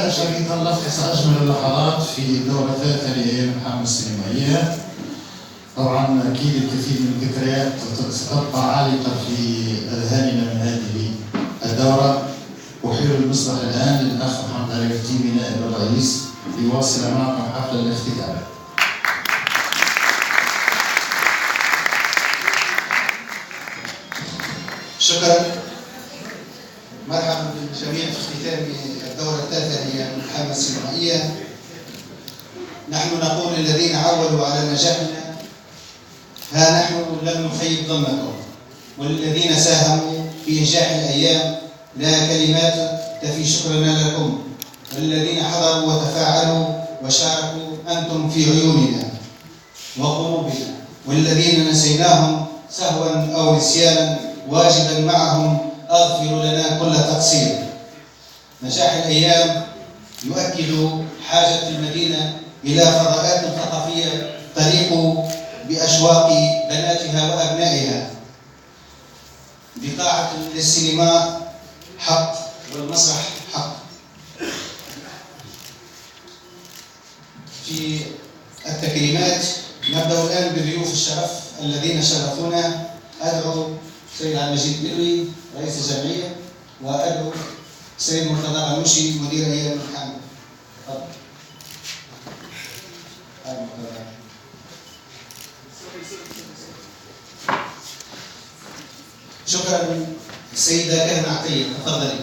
هذا شريط نلخص أجمل اللحظات في الدورة الثالثة لأيام الحرب السينمائية. طبعا أكيد الكثير من الذكريات ستبقى عالقة في أذهاننا من هذه الدورة. أحيل المصباح الآن للأخ محمد علي الفتيمي نائب الرئيس ليواصل معكم حفل الاختتام. شكرا. مرحبا بالجميع في ختام الدورة الثالثة لأيام الحرب السينمائية. نحن نقول للذين عولوا على نجاحنا: ها نحن لم نخيب ظنكم. والذين ساهموا في إنجاح الأيام لا كلمات تفي شكرنا لكم. والذين حضروا وتفاعلوا وشاركوا أنتم في عيوننا وقلوبنا. والذين نسيناهم سهوا أو نسيانا واجبا معهم أغفر لنا كل تقصير. نجاح الأيام يؤكد حاجة المدينة إلى فضاءات ثقافية تليق بأشواق بناتها وأبنائها. بقاعة للسينما حق والمسرح حق. في التكريمات نبدأ الآن بضيوف الشرف الذين شرفونا. أدعو سيد عبد المجيد بلوي رئيس الجمعية، وأدعو سيد مرتضى غنوشي مدير أيام الحرب. شكرا. السيدة كهنة عطية، تفضلي.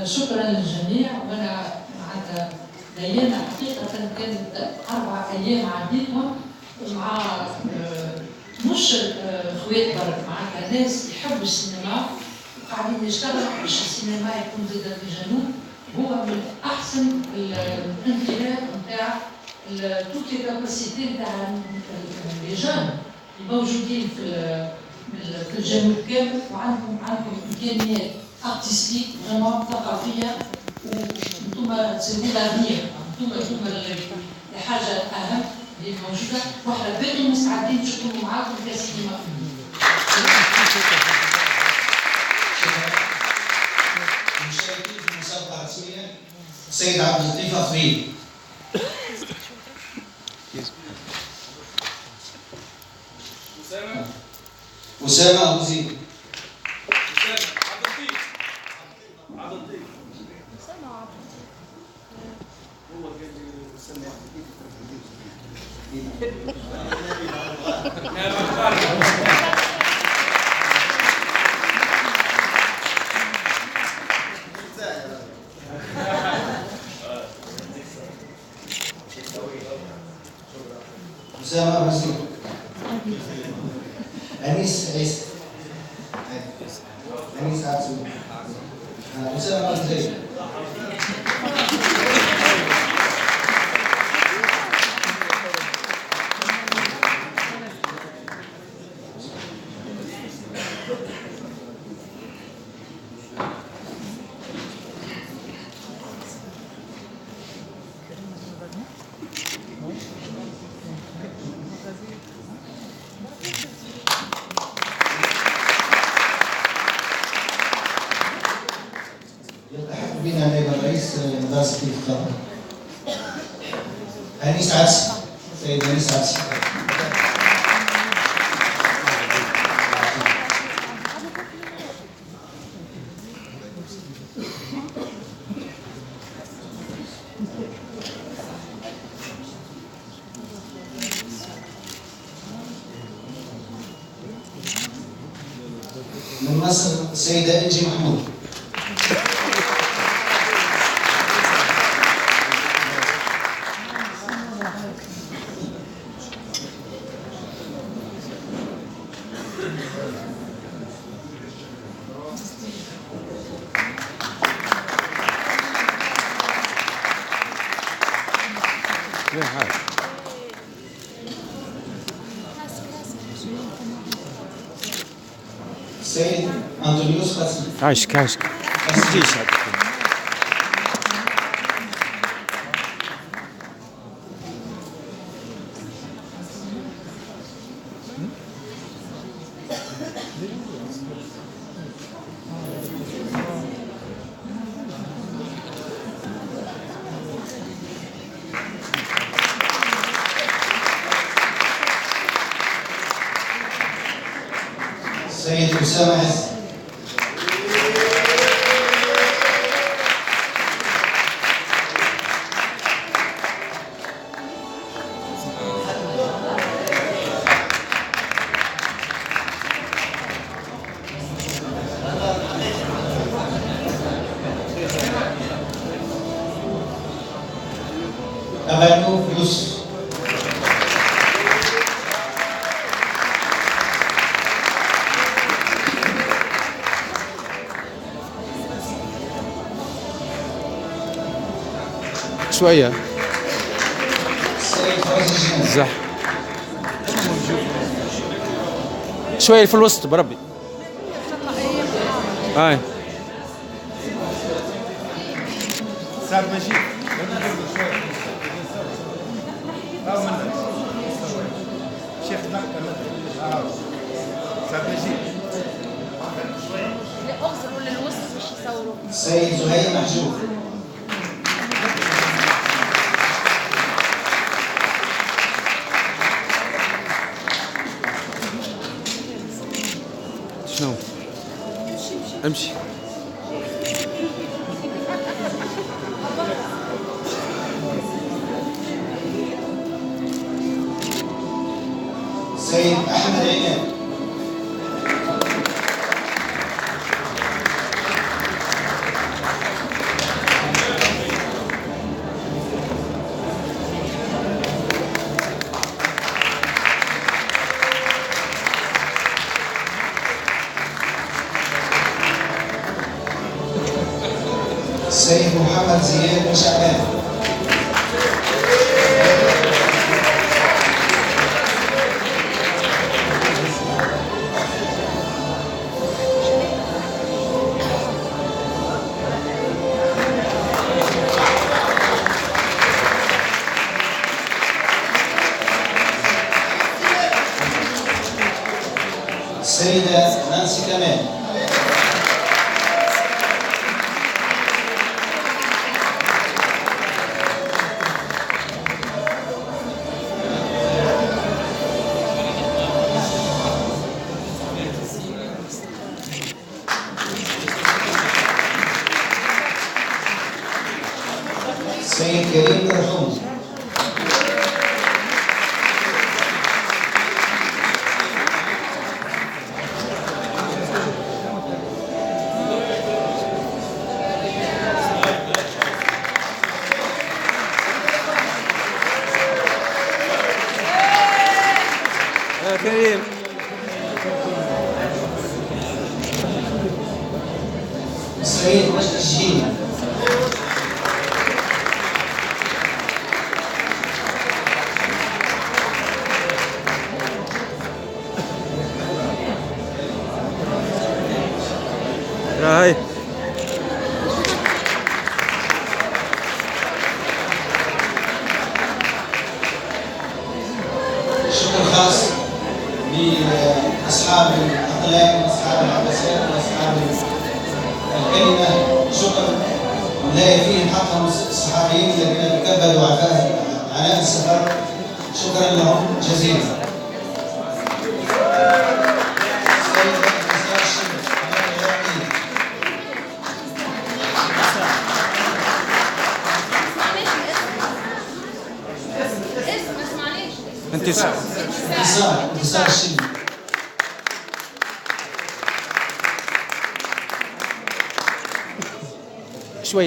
شكرا للجميع. وانا معناتها الايام حقيقه كانت 4 ايام عديتهم مع مش خوات برك، معناتها ناس يحبوا السينما وقاعدين يشتغلوا باش السينما يكون زاد في الجنوب. هو من احسن الانطلاق نتاع توت لي كاباسيتي نتاع لي جون الموجودين في الجنوب كامل، وعندهم امكانيات ارتستيك فريمون ثقافيه، وانتم تسووا لافنير، انتم الحاجه الاهم اللي موجوده، واحنا باقي مستعدين باش نكونوا معاكم كسينما. المشاركين في المسابقه الرسميه السيد عبد اللطيف أفريد. أسامة أبو زيد. أسامة أبو زيد. أنيس عيسى. أنيس عبسو. أسامة أبو زيد. يلتحق بنا نائب الرئيس مدرسة الفقراء أنيس عبسي. سيد أنيس عبسي. من مصر السيدة إنجي محمود. لا حاجة. السيد أنطونيوس قاسم. عايشك ما تجيش هذا. السيد أسامة عز. أبانو يوسف. شوية السيد فوزي الجنان. زح شوية في الوسط بربي. هاي سعد مجيد شيخ مكة سعد مجيد اغزروا للوسط مش يصوروا. السيد زهير محجوب. شنو؟ امشي. السيد أحمد عيان. السيد محمد زياد بن شعبان. السيدة نانسي كمال. السيد كريم مرحوم. يا كريم السيد مجد الشهيد. هاي شكر خاص لأصحاب الأقلام وأصحاب العباسات وأصحاب الكلمة. شكر لا يفيهم حقهم الصحفيين الذين تكبدوا عناء السفر. شكرا لهم جزيلا. انتصار انتصار الشيبي.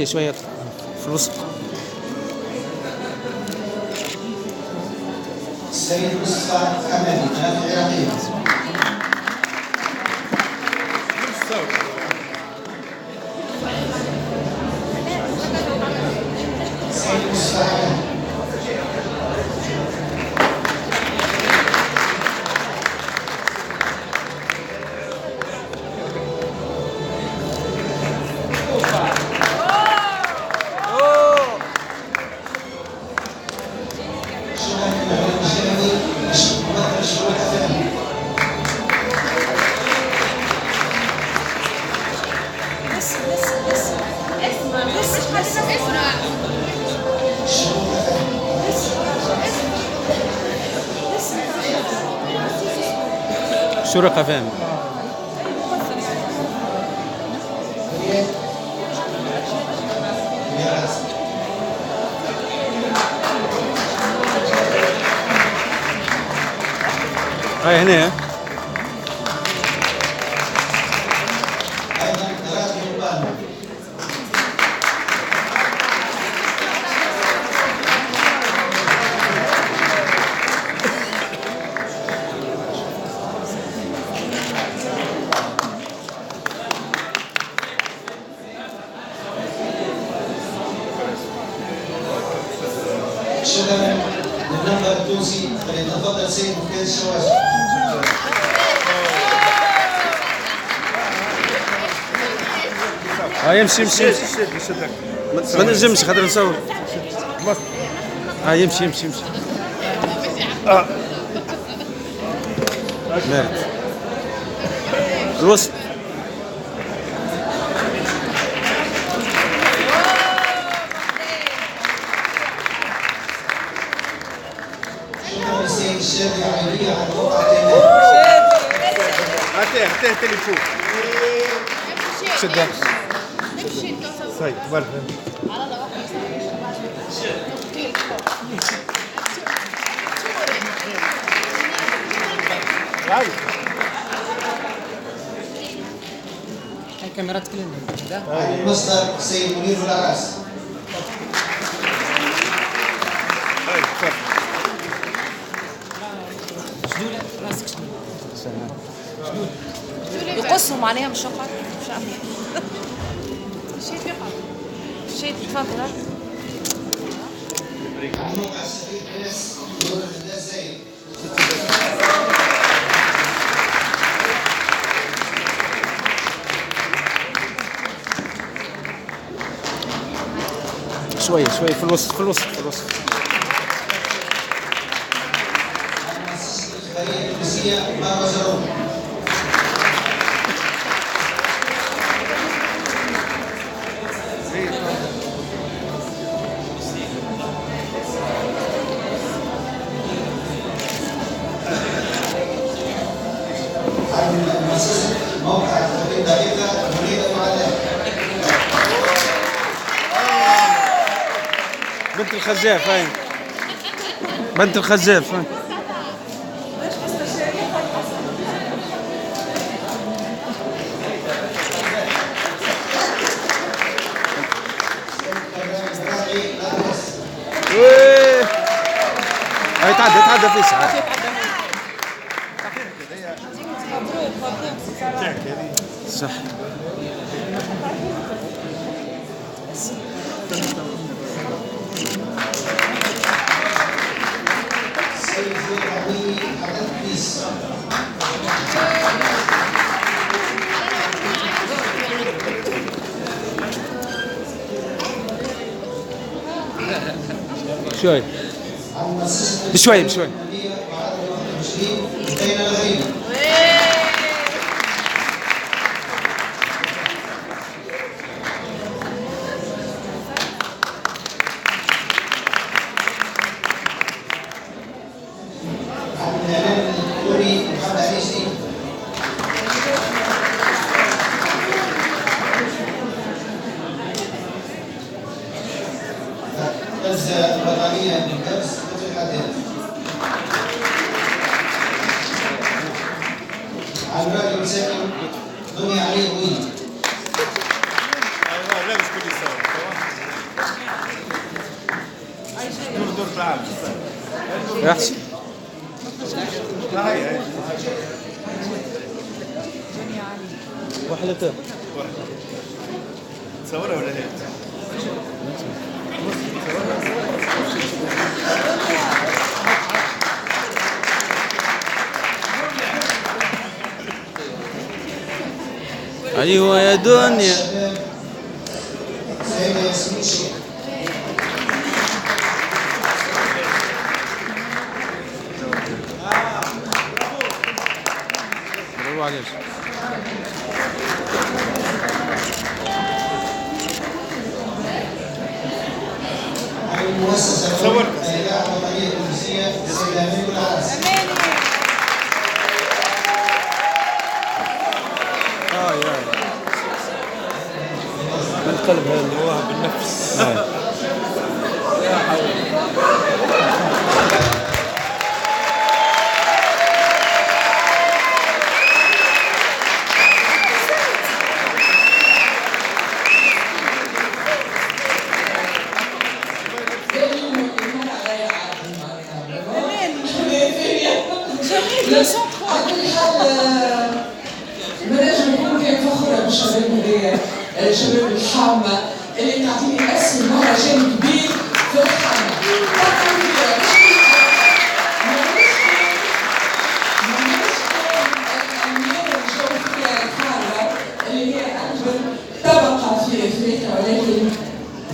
شوية في الوسط. السيد مصطفى حمادي قناة العراقية. السيد مصطفى حمادي. شرق فهم. هاي هنا أيضا ثلاث رهبان. شكرا للمنبر التونسي فليتفضل سيد مفتي الشواشي. يمشي يمشي ما نجمش خاطر نصور. يمشي يمشي يمشي. بارد الوسط. شكرا للسيد الشادي عينية على الوقعة التالية. هاتيه تليفون. شدها. صحيح برا. هاي كاميرات كلنا ده المصدر السيد منير العراس. شدولة راسك شدولة يقصهم عليها مش شقر مش عارفة شيء فقط شيء تفضل عن موقع السفير بس دولة الله زايد. شوية شوية في الوسط في الوسط في الوسط. المؤسسة الإخبارية التونسية مروة زروق. عن مؤسسة موقع الخبير دقيقة منيرة معلم. بنت الخزاف هاي بنت الخزاف هاي. هاي تعدى في ساعة. صح. السيد زيد العويني حدث بيس. شوي عن مؤسسة بشوي بشوي. الإخبارية وعدد 21 بين الغريب. عن الإعلام الدكتوري محمد علي شريف. غزة الوطنية من كبس فتح الحداد. عن راديو مساكن دنيا علي وين. لا مش كل سوا. دور تعال. يحسن. هاي واحدة تصورها ولا هيك؟ أيوة يا دنيا. الشباب سيدة ياسمين شيخ. برافو عليك. مؤسسة الإذاعة الوطنية التونسية السيدة أماني العرس. القلب هذا اللي واهب بالنفس. بنجم نكون كان فخورة بالشباب هذايا، شباب الحامة اللي تعطيني اسم مهرجان كبير في الحامة. اللي هي أكبر طبقة في أفريقيا، ولكن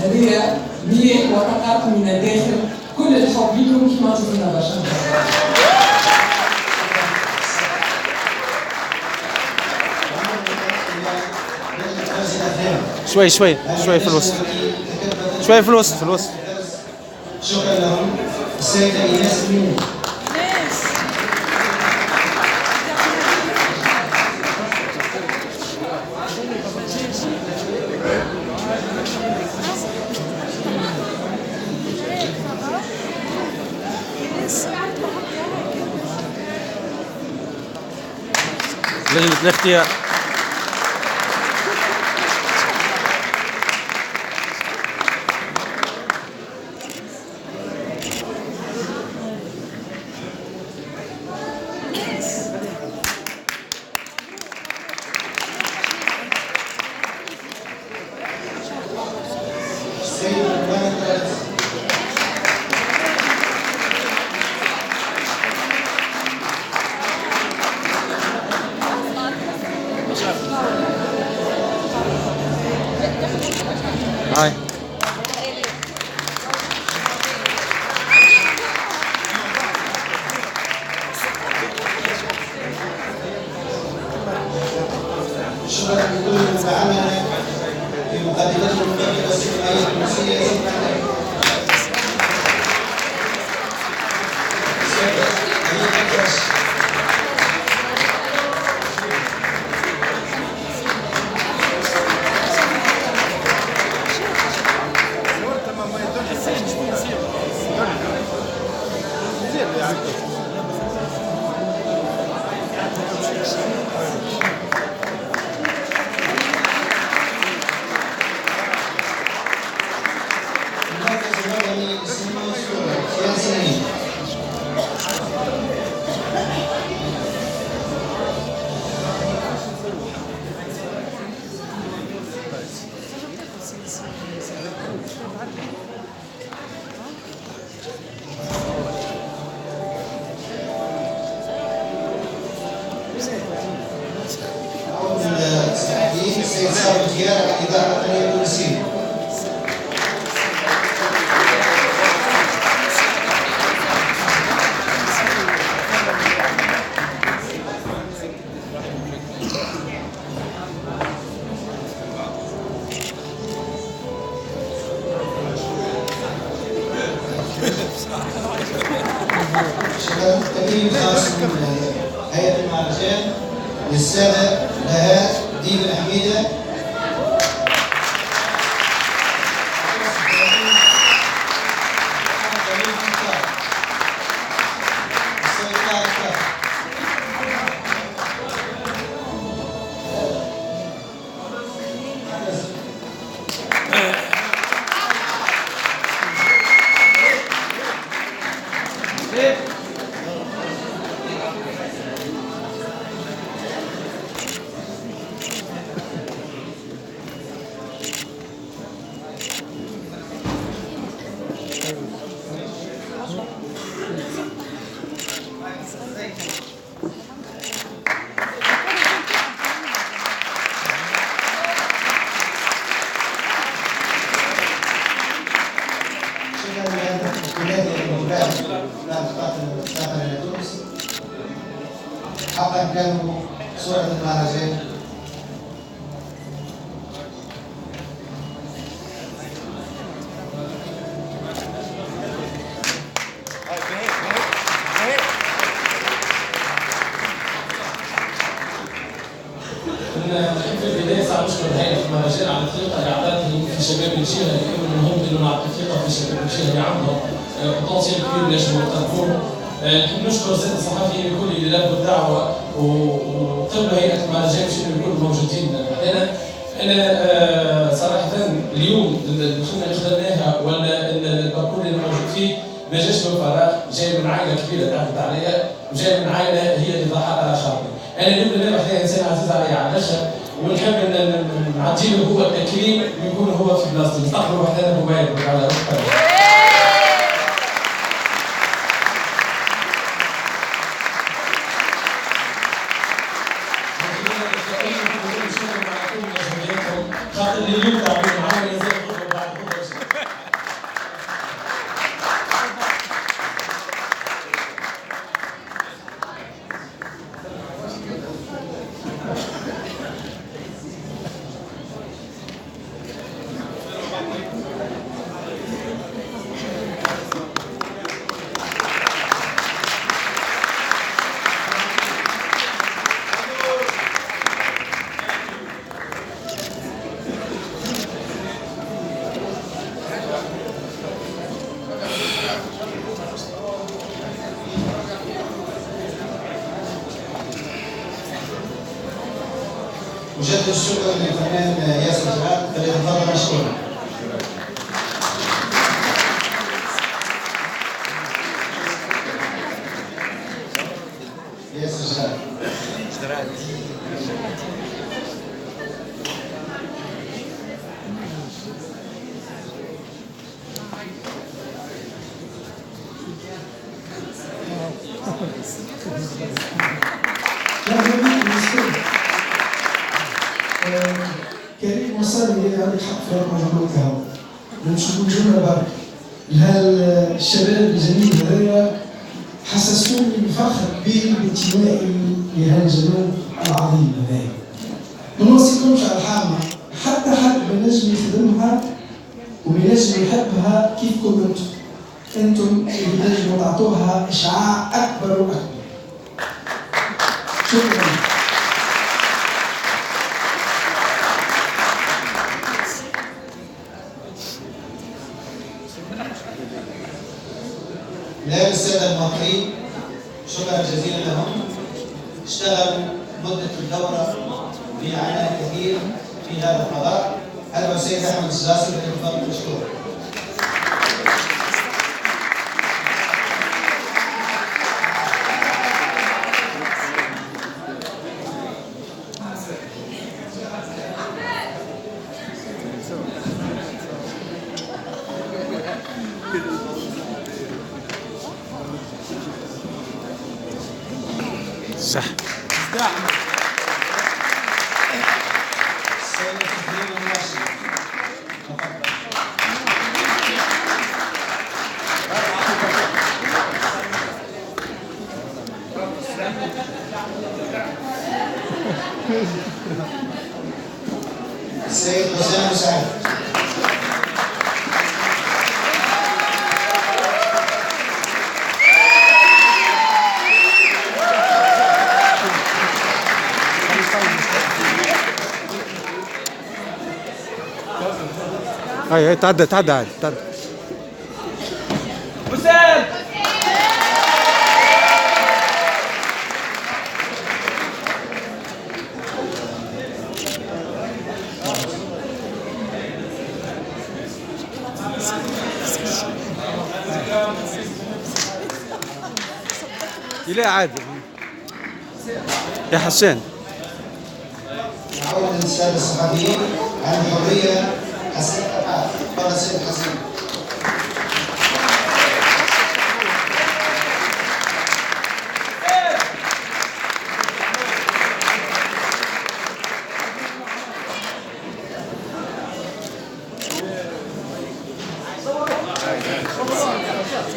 هذه مياه وطاقات من الداخل. كل الحب لكم كما تظن بشر. شوي شوي شوي في الوسط، شوي في الوسط في الوسط. شكرا لهم. السيدة إيناس ميمون. لجنة الاختيار. هاي شكرا لكل من دعمنا في مقدمته المكتبة السينمائية التونسية. السيد صالح الخيار على الإذاعة الوطنية التونسية. شكرا. تكريم خاص من هيئة المهرجان للسادة بهاء دين الحميدة. حقا كانوا صورة المهرجان. هيئة المهرجان على الثقة اللي أعطتهم في شباب الجهة اللي كانوا منهم إنه نعطي ثقة في شباب الجهة اللي عندهم بوتنسيال كبير نجموا يقدموه. نحب نشكر السادة الصحفيين الكل اللي لبوا الدعوة وقبلوا هيئة المهرجان باش يكونوا موجودين معنا. أنا صراحة اليوم الخدمة اللي خدمناها ولا الباركور اللي موجود فيه ما جاش من فراغ، جاي من عائلة كبيرة تعبت عليا وجاي من عائلة هي اللي ضحت على خاطري. أنا اليوم اللي نحن إنسان عزيز علي على الآخر ونحب نعطي له هو التكريم ويكون هو في بلاصتي، نستقبلوا وحدنا موبايل على روحنا. خاطر اليوم تعبوا معايا زي بعد وجدد الشكر للفنان ياسر جلال فليتفضل مشكورا. ياسر جلال. كريم وصلني هذه الحق في مجموعتها ونشوفوا جمله برك لهالشباب الجميل هذايا حسسوني بفخر كبير بانتمائي لهالجنوب العظيم هذايا. ما نوصيكمش على الحامة حتى حد بنجم يخدمها وبنجم يحبها كيفكم انتم اللي بنجموا تعطوها اشعاع اكبر واكبر. شكرا. لا للسادة المواطنين شكرا جزيلا لهم، اشتغلوا مدة الدورة بعناء كثير في هذا القضاء. أدعو السيد أحمد السلاسي للإنفاق مشكور. صح. السيد حسام مساعد. هاي تعدى تعدى تعدى. حسام لا عادي يا حسين. نعود للسادة الصحفيين عن الحرية حسين أبعاد. تفضل سيد حسين.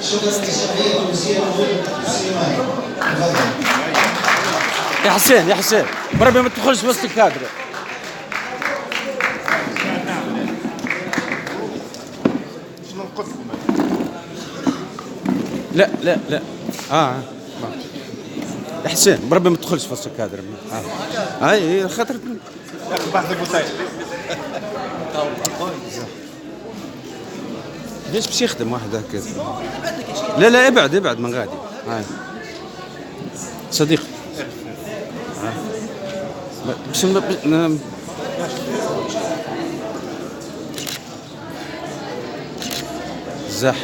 شكرا للشعبية التونسية السليماني. تفضل. يا حسين يا حسين بربي ما تدخلش وسط الكادر. لا لا لا يا حسين بربي ما تدخلش في وسط الكادر. هاي خاطر بعد البوتاي ليش باش يخدم واحد هكا؟ لا لا ابعد من غادي. هاي صديق باش زاح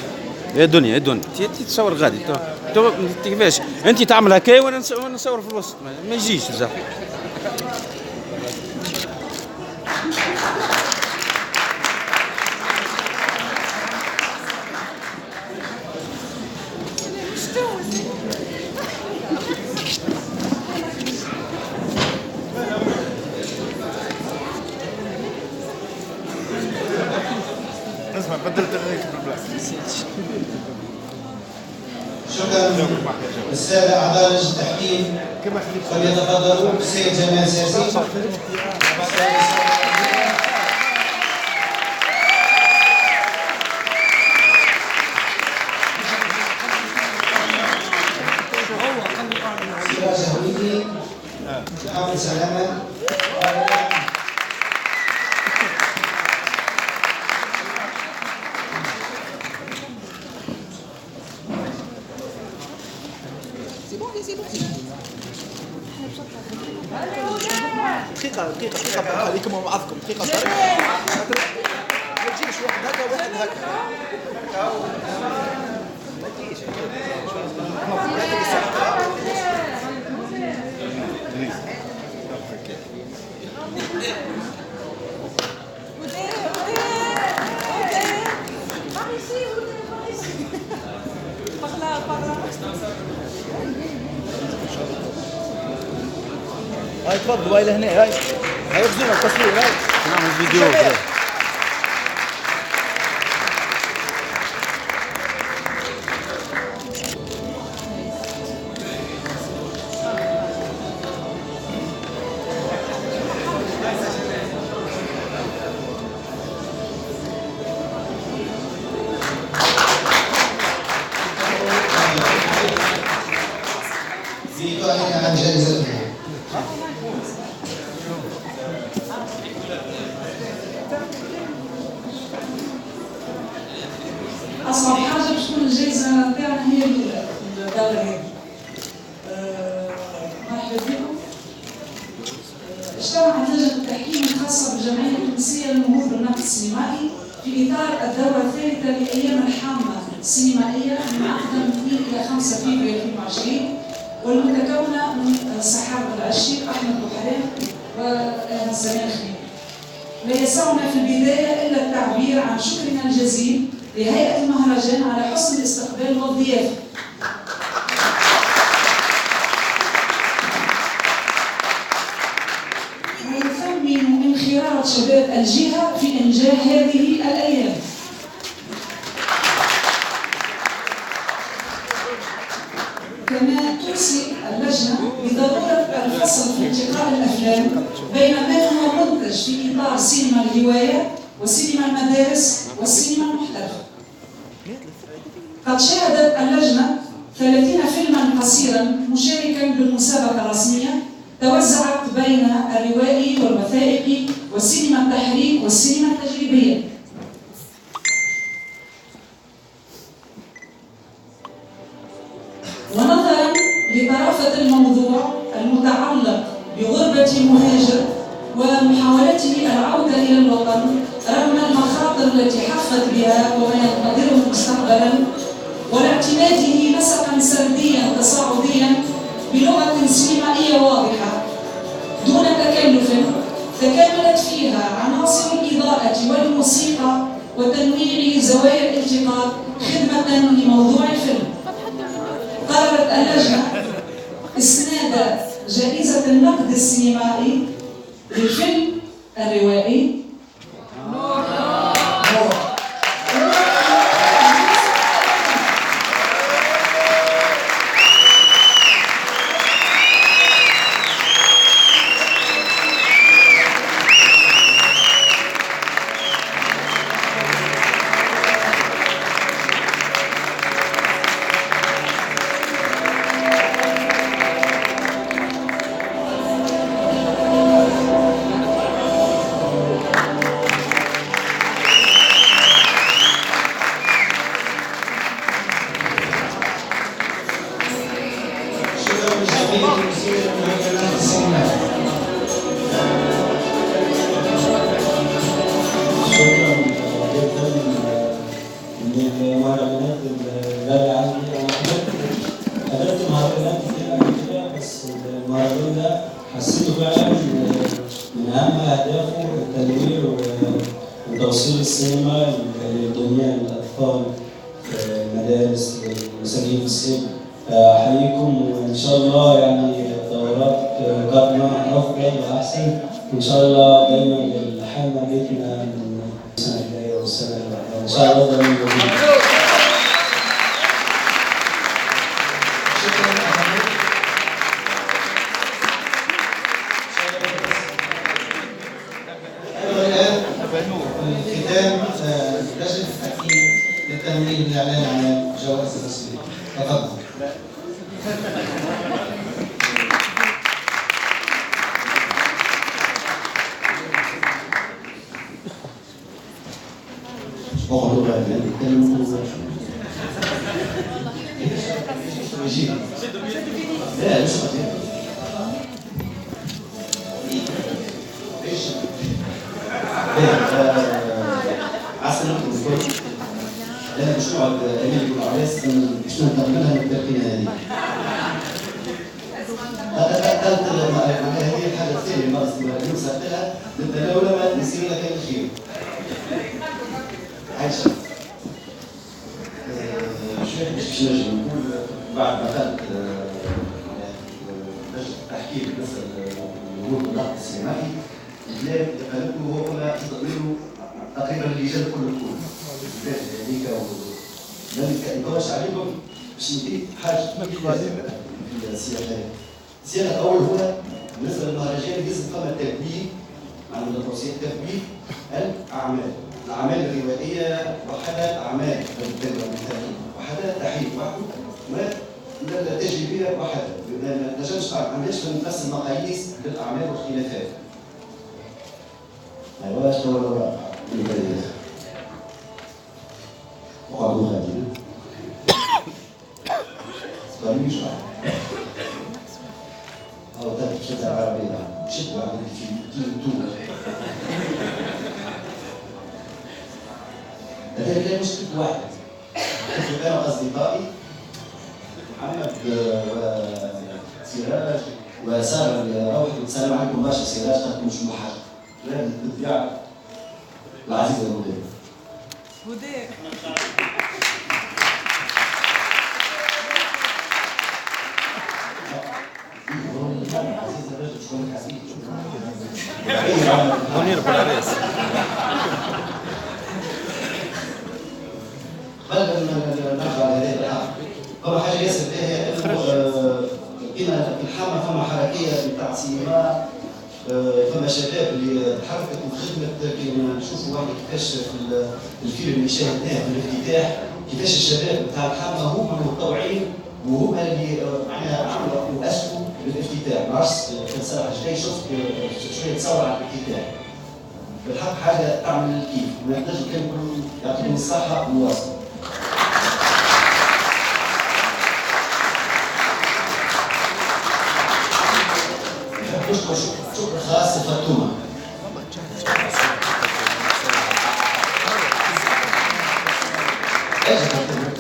يا دنيا انت تصور غادي تو كيفاش انت تعمل هكا وانا نصور في الوسط ما يجيش زاح. اسمع بدلت الريت بالبلاك. شكرا. السادة أعضاء لجنة التحكيم فليتفضلوا. السيد جمال سياسي. سراج هويدي. محمد سلامة. دقيقة عليكم ومعظكم دقيقة ما تجيش واحد هكا واحد هكا ما تجيش هاي تفضلوا هاي لهنا هاي يخزونا التصوير هاي نعمل فيديو كده. في إعلان عن جائزتنا. أصعب حاجة باش تكون الجائزة تاعنا هي الأولى في الدورة هذه. مرحبا بكم. اجتمعت لجنة التحكيم الخاصة بالجمعية التونسية للنهوض بالنقد السينمائي في إطار الدورة الثالثة لأيام الحامة السينمائية من عقد 2 إلى 5 فبراير 2020 والمتكونة من سحاب العشير أحمد بوحرام وسمير خليل. لا يسعنا في البداية إلا التعبير عن شكرنا الجزيل لهيئة المهرجان على حسن الاستقبال والضيافة. ونثمن انخراط شباب الجهة في إنجاح هذه الأيام. كما توصي اللجنة بضرورة الفصل في انتقاء الأفلام بين ما هو منتج في إطار سينما الهواية وسينما المدارس والسينما المحترفة. قد شهدت اللجنة 30 فيلما قصيرا مشاركا بالمسابقة الرسمية توزعت بين الروائي والوثائقي والسينما التحريك والسينما التجريبية. ونظرا لطرافة الموضوع المتعلق بغربة مهاجر ومحاولته العودة إلى الوطن رغم المخاطر التي حفت بها وما ينتظره مستقبلا ولاعتماده نسقا سرديا تصاعديا بلغة سينمائية واضحة دون تكلف تكاملت فيها عناصر الإضاءة والموسيقى وتنويع زوايا الالتقاط خدمة لموضوع الفيلم. قررت اللجنة إسناد جائزة النقد السينمائي للفيلم الروائي شكرا جدا للمهرجانات الغالية عندي. أنا حضرت مهرجانات كتير قبل كده، بس المهرجان ده حسيته فعلا من أهم أهدافه التنوير وتوصيل السينما للجميع، للأطفال في المدارس، للمساجين في السجن. أحييكم، وإن شاء الله يعني دورات قادمة أفضل وأحسن. إن شاء الله دايما الحلم بيتنا من السنة الجاية والسنة اللي بعدها إن شاء الله دايما موجودين. الختام لجنة التحكيم للتمويل والإعلان عن الجوائز الرسمية. تفضل. اخرج بقى نتكلم لا لسه عسلامة الكل. أنا مشروع أمين العريس مش نتقبلها من التركينة هذه. هذه الحاجة الثانية اللي وصلت لها للدولة ما نسير لك الخير. عايشة. شوية مش نجم نقول بعد ما دخلت تحكيم مثل الوجود الضغط السينمائي البلاد قالوا هو كنا تستقبلوا تقريبا اللجان كل البلاد هذيك ما نكونش عليكم باش نضيف حاجه في السياق. السياق الاول هو بالنسبه للمهرجان لازم فما تنبيه عن توصيه تنبيه الاعمال الروائيه وحدها، اعمال المثاليه وحدها، تحرير وحده ولا تجريبيه وحدها. ما نجمش ما عندناش نفس المقاييس للاعمال والخلافات. ايوا شنو هو البدايه؟ وقعدوا غاديين. سؤالي مش واحد. أو تشد العربية، شد العربية في الدول. هذا كان مشكلة واحد. كنت أنا وأصدقائي محمد وسراج وسارة اللي روحت السلام عليكم باشا سراج خدتوا مش محاج. لازم تبيع العزيز المدير. مدير. منير بالعريس. قبل ما نرجع لهذه الحلقة، فما حاجة ياسر هي إنه لقينا في الحامة فما حركية بتاع سينما، فما شباب اللي تحركت من خدمة كيما نشوفوا واحد كيفاش في الفيلم اللي شاهدناه في الافتتاح، كيفاش الشباب بتاع الحامة هما المتطوعين وهما اللي معناها عملوا واسسوا للافتتاح. ما عرفتش كان صراحة جاي شفت شوية تصور على الافتتاح. بالحق حاجة تعمل الكيف، ونحتاج كان يعطيهم الصحة والواصل. نشكر شكر خاص لفاطمة. ايش فاطمة؟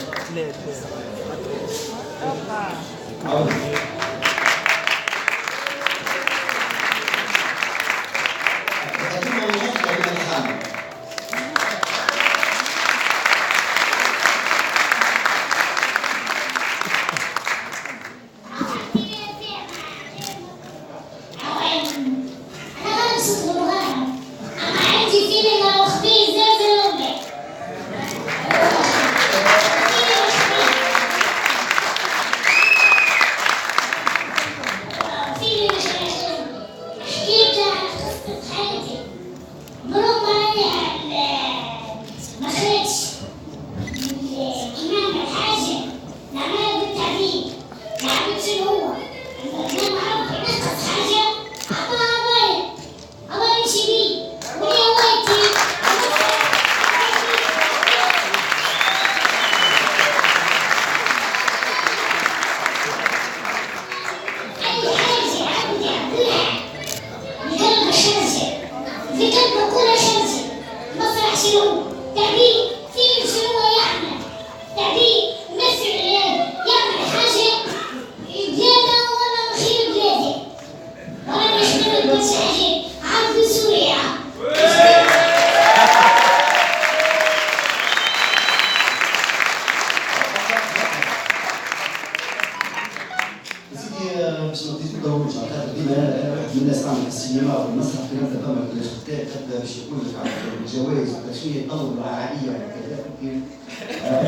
الجوائز والتشفيه يطلب العاليه وكذا يمكن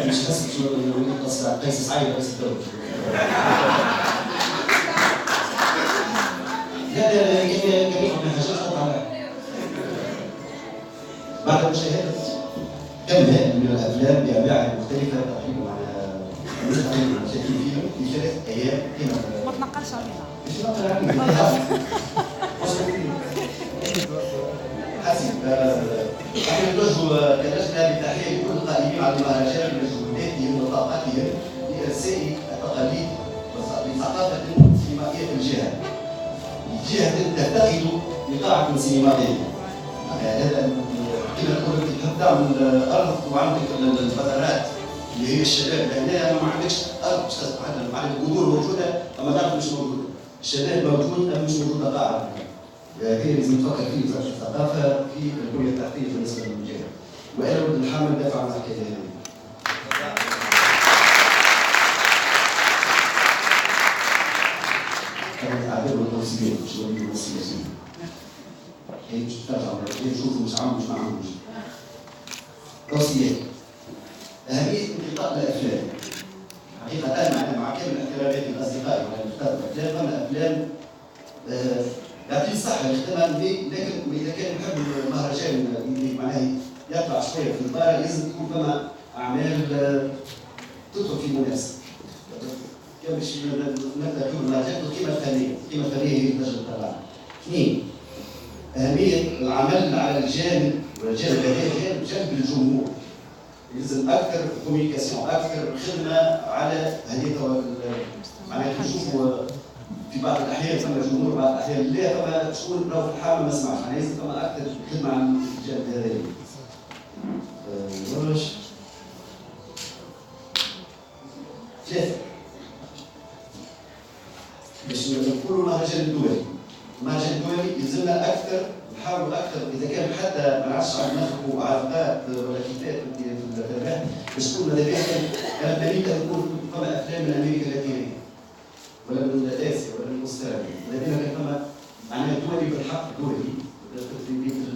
مش حسب شو يقص قيس سعيد رئيس الدوله. لا جميع من حاجات طبعا بعد مشاهده كم من الافلام بانواعها المختلفه تقريبا على المشاهدين فيهم في 3 ايام ما تنقلش عليها. مش نقل عليها. حسب نحن نوجه كلجنه بتحيه لكل القائمين على المهرجان بمجهوداتهم وطاقتهم لارساء التقاليد وثقافه سينمائيه في الجهه. الجهه تفتقد لقاعه سينمائيه. هذا كما نقول تحب تعمل ارض وعندك الفترات اللي هي الشباب، لان ما عندكش ارض باش تتعلم، مع الجذور موجوده اما الارض مش موجوده. الشباب موجود اما مش موجوده قاعه. هي لازم نفكر في وزاره الثقافه في البنيه التحتيه بالنسبه للمجال. وانا ولد الحامل دافع عن الحكايه هذه. كانت اعداد والتوصيات مش ولي السياسيين. هي مش ترجع هي نشوفوا مش عامل مش ما عاملوش. توصيات. اهميه انتقاء الافلام. حقيقه انا مع كامل احتراماتي لاصدقائي وعلى مختار الافلام، اما الافلام يعطيه الصحة يخدمها، لكن إذا كان يحب المهرجان اللي معناه يطلع شوية في البار لازم تكون فما أعمال تدخل في منافسة. كان باش نبدأ في المهرجان القيمة الفنية، القيمة الفنية هي اللي تنجم تطلعها. 2 أهمية العمل على الجانب هذا جانب الجمهور. لازم أكثر كوميونيكاسيون، أكثر خدمة على هذه معناها نشوفوا في بعض الاحيان فما جمهور، بعض الاحيان لا فما شكون راهو في الحامل ما سمعش، معناها لازم فما اكثر خدمه على الجانب هذا. واش 3 باش نقولوا المهرجان الدولي. المهرجان الدولي يلزمنا اكثر نحاولوا اكثر اذا كان حتى ما عادش ناخذوا عرضات ولا كتاب في التربيه باش تكون ماذا بيا كان امريكا تكون فما افلام من امريكا اللاتينيه ولا من اسيا ولا من استراليا، لدينا كان فما معناها دولي بالحق دولي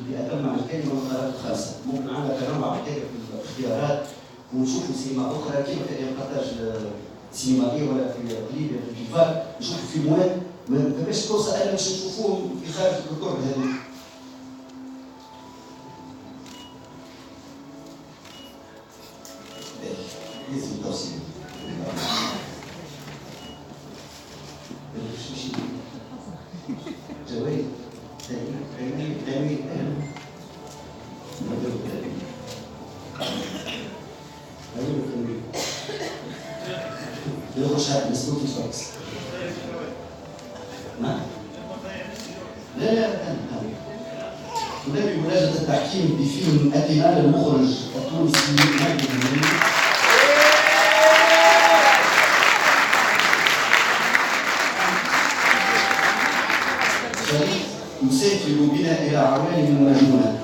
بأتم على الكلمه والقرارات الخاصه، ممكن عندنا تنوع هكاك في الاختيارات ونشوفوا سينما اخرى كيف في ريبورتاج سينمائي ولا في ليبيا في الجفار، نشوفوا في مواد ما فماش فرصه الا باش نشوفوهم في خارج الكرة هذه. لازم التوصيل. جوائز تأمين يخرج هذا مسؤول في فاكس. نعم. لا ونبي مناجاة التحكيم بفيلم أتينا للمخرج التونسي ماجد المريد. يسافر بنا الى عوالم مجنونه.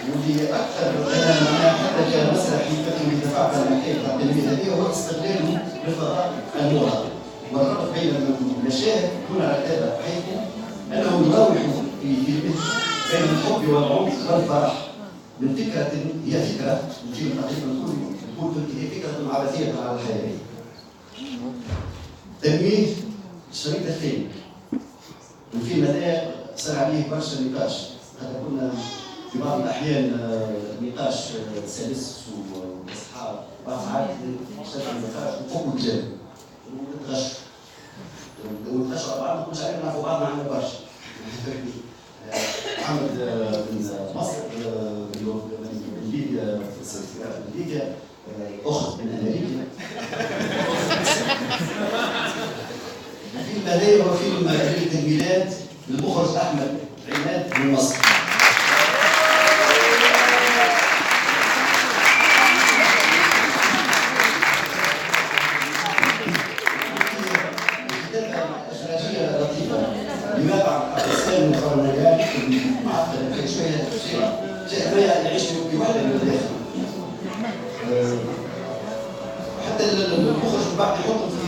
واللي اكثر انا معناها حتى كمسرحي فكري دفعت على الحكايه تاع التلميذ هذه هو استغلاله للفضاء المغرض والربط بين المشاهد دون رتابه، بحيث انه يروح في مثل بين الحب والعنف والفرح من فكره هي فكره نجي تقريبا نقول هي فكره عبثيه على الحياه. تلميذ الشريط الثاني. الفيلم هذا صار عليه برشا نقاش، خاطر كنا في بعض الاحيان نقاش سلس واصحاب بعض ساعات صار النقاش وفوق الجانب ونتغش على بعض، ما كناش عارفين نعرفوا بعضنا عنا برشا. محمد من مصر من ليبيا من ليبيا اخت من امريكا. الفيلم هذا هو فيلم ليلة الميلاد للمخرج احمد عماد من مصر. الكتابة اخراجيه لطيفه لماذا عن الاسلام والقرنيات معقده شويه شيء ما يعيش في وحده من الداخل. حتى المخرج بعد يحط في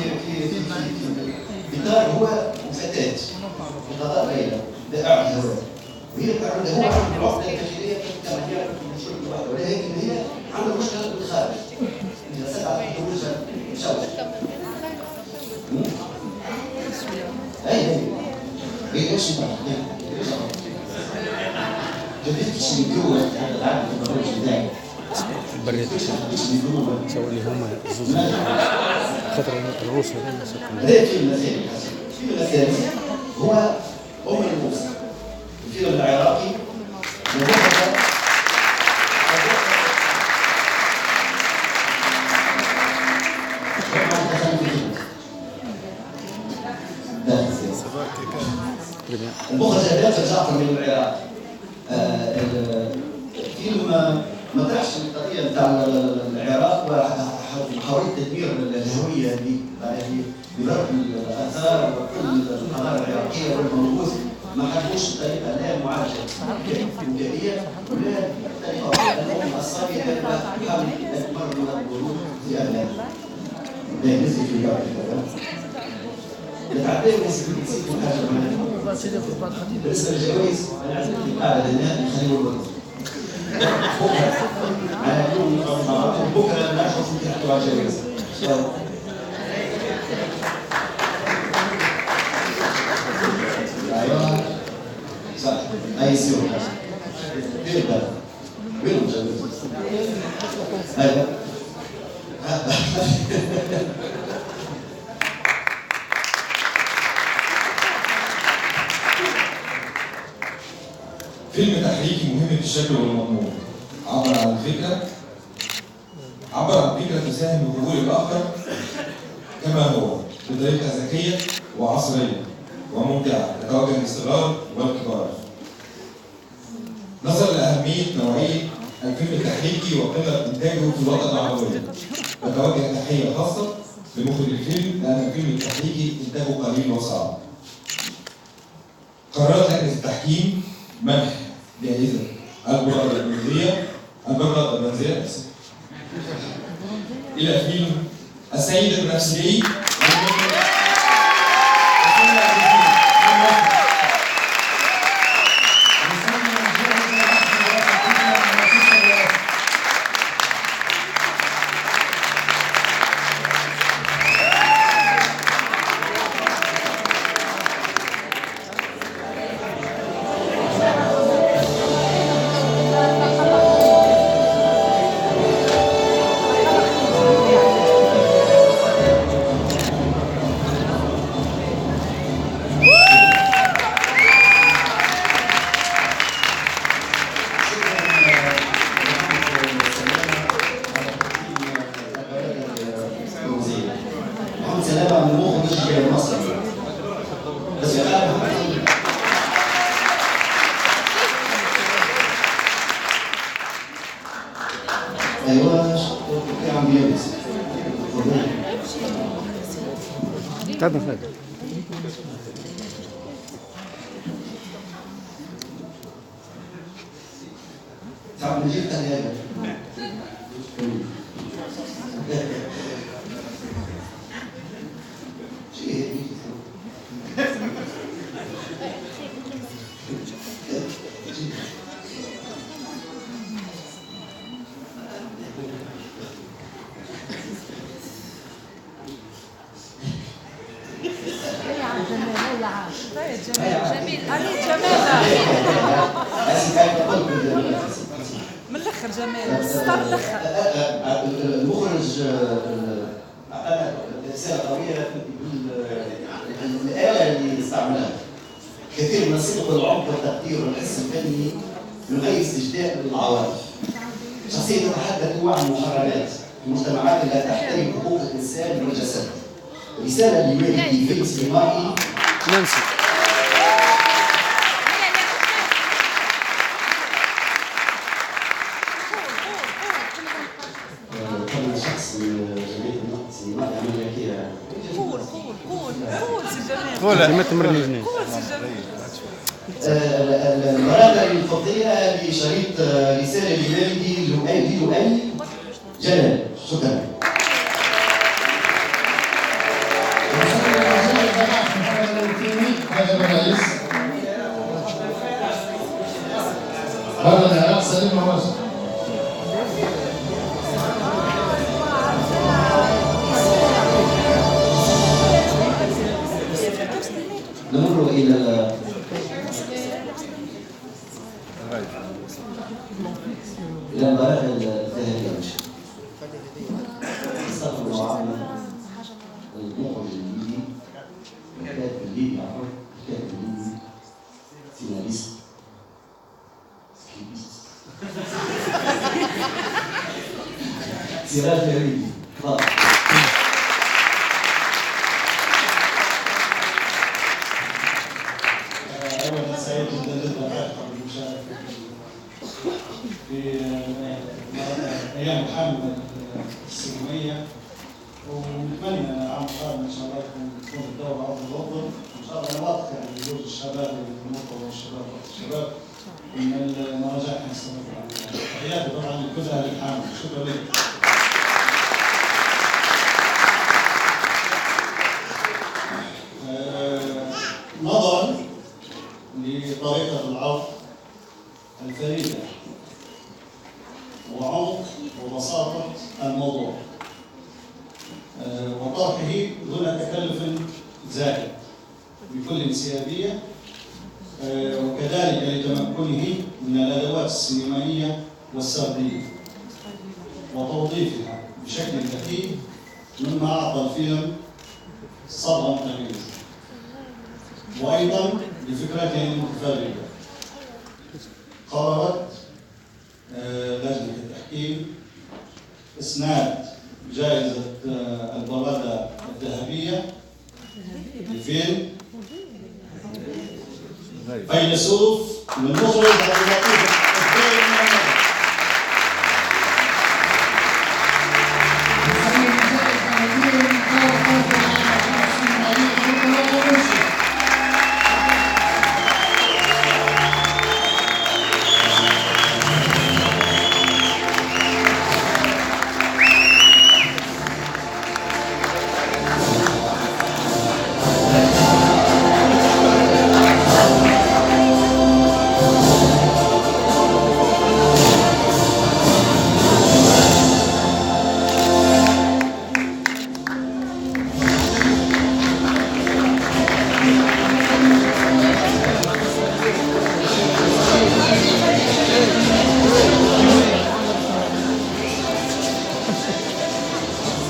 إطار هو فتاة في قضاء ليلى بائعة هواء، هي هو عنده العقده الداخليه كما هي مشكله واحده، ولكن هي عنده مشكله بالخارج. اذا سأل تزوجها مشوش. اي ليش ما جبتش الجو هذا العقد في البرنامج بتاعي. البريد سووا لي هما زوز خاطر الروس هذا الفيلم الثاني. الفيلم الثاني هو أم الموسى. الفيلم العراقي المخرج هذا جعفر من العراق. الفيلم ما طرحش القضيه نتاع العراق وحاولت تدمير الهويه اللي بضرب الاثار وكل الحضاره العراقيه والموروث ما حدوش بطريقه لا معالجه امكانيه ولا بطريقه لانهم الصافيه تحاول ان تمرر الورود في اهلها. بالنسبه في الجو نتعدى نسيت حاجه بالنسبه للجوائز انا عزمت القاعده هنا نخليه الورد. على يوم بكره نعرف في حتى على الجوائز. ايوه صح اي سيو تقدر وين الجوائز؟ ايوه فيلم تحريكي مهم في الشكل والمضمون. عبر عن فكرة تساهم بقبول الآخر كما هو بطريقة ذكية وعصرية وممتعة تتوجه للصغار والكبار. نظرا لأهمية نوعية الفيلم التحريكي وقلة إنتاجه في الوطن العربي، بتوجه تحية خاصة لمخرج الفيلم لأن الفيلم التحريكي إنتاجه قليل وصعب. قررت لجنة التحكيم منح جائزة البرادة المنزلية إلى فيلم السيد البنفسجي من الاخر جمال السطر الاخر المخرج اعطانا رساله قويه بالاله اللي استعملها. كثير من الصدق والعمق والتقدير والحس الفني يغير استجداء للعواطف. شخصيه تتحدث عن محرمات في مجتمعات لا تحترم حقوق الانسان والجسد. رساله ليولد في فيلم سينمائي نانسي قول ما تمرنيش. المرادة الفضية لشريط رسالة لوالدي لؤي جلال. شكرا. هذا الرئيس العراق سليم ووزن. نمر إلى المباراة الذهبية. استقبل معنا المخرج الليبي الكاتب الليبي الكاتب الليبي سيناريست سراج فريدي. تفضل. أولا سعيد جدا بالمشاركة في أيام الحملة السينمائية، ونتمنى عام قادم إن شاء الله تكون الدورة أفضل وأفضل، وإن شاء الله نواصل يعني بجوز الشباب والمرتضى والشباب إن المراجعة نستمر. تحياتي طبعا لكل أهل الحامل. شكرا لك. نظرا لطريقة العرض الفريدة وعمق وبساطة الموضوع وطرحه دون تكلف زائد بكل انسيابية، وكذلك لتمكنه من الأدوات السينمائية والسردية وتوظيفها بشكل ذكي مما أعطى الفيلم صدى متميز، وأيضا لفكرته المتفردة. قررت لجنة التحكيم إسناد جائزة البرادة الذهبية لفيلم فيلسوف للمخرج عبد اللطيف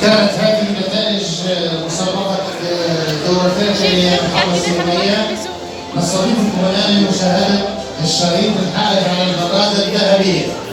كانت هذه نتائج مسابقة دورتي الحملة السينمائية. نستضيفكم الآن لمشاهدة الشريط الحائز على البرادة الذهبية.